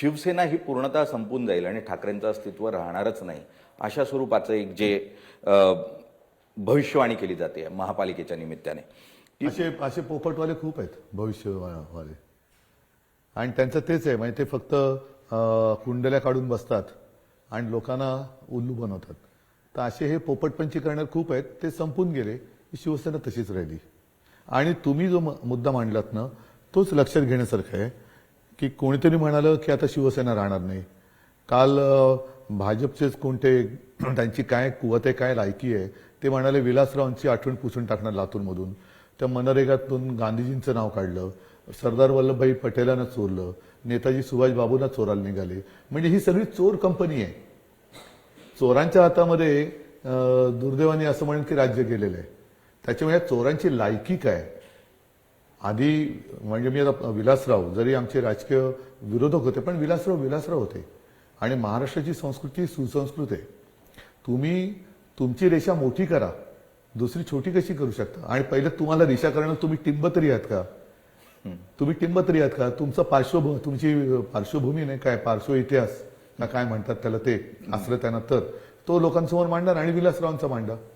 शिवसेना ही पूर्णतः संपून जाईल आणि ठाकरेंचं अस्तित्व राहणारच नाही अशा स्वरूपाचं एक जे भविष्यवाणी केली जाते महापालिकेच्या निमित्ताने असे असे पोपटवाले खूप आहेत भविष्यवाले, आणि त्यांचं तेच आहे, म्हणजे ते फक्त कुंडल्या काढून बसतात आणि लोकांना उल्लू बनवतात. तर असे हे पोपटपंची करणारे खूप आहेत, ते संपून गेले. शिवसेना तशीच राहिली. आणि तुम्ही जो मुद्दा मांडलात ना, तोच लक्षात घेण्यासारखं आहे की कोणीतरी म्हणालं की आता शिवसेना राहणार नाही. काल भाजपचेच कोणते त्यांची काय कुवत आहे, काय लायकी आहे, ते म्हणाले विलासरावांची आठवण पुसून टाकणार लातूरमधून. त्या मनरेगातून गांधीजींचं नाव काढलं, सरदार वल्लभभाई पटेलांना चोरलं, नेताजी सुभाषबाबूंना चोरायला निघाले. म्हणजे ही सगळी चोर कंपनी आहे. चोरांच्या हातामध्ये दुर्दैवाने असं म्हणेन की राज्य गेलेलं आहे. त्याच्यामुळे या चोरांची लायकी काय. आधी म्हणजे मी आता विलासराव जरी आमचे राजकीय विरोधक होते, पण विलासराव होते. आणि महाराष्ट्राची संस्कृती सुसंस्कृत आहे. तुम्ही तुमची रेषा मोठी करा, दुसरी छोटी कशी करू शकता. आणि पहिलं तुम्हाला रेषा करणं, तुम्ही टिंब तरी आहात का? तुमची पार्श्वभूमी नाही काय, पार्श्व इतिहास ना काय म्हणतात त्याला, ते असलं त्यांना तर तो लोकांसमोर मांडणार आणि विलासरावांचा मांडा.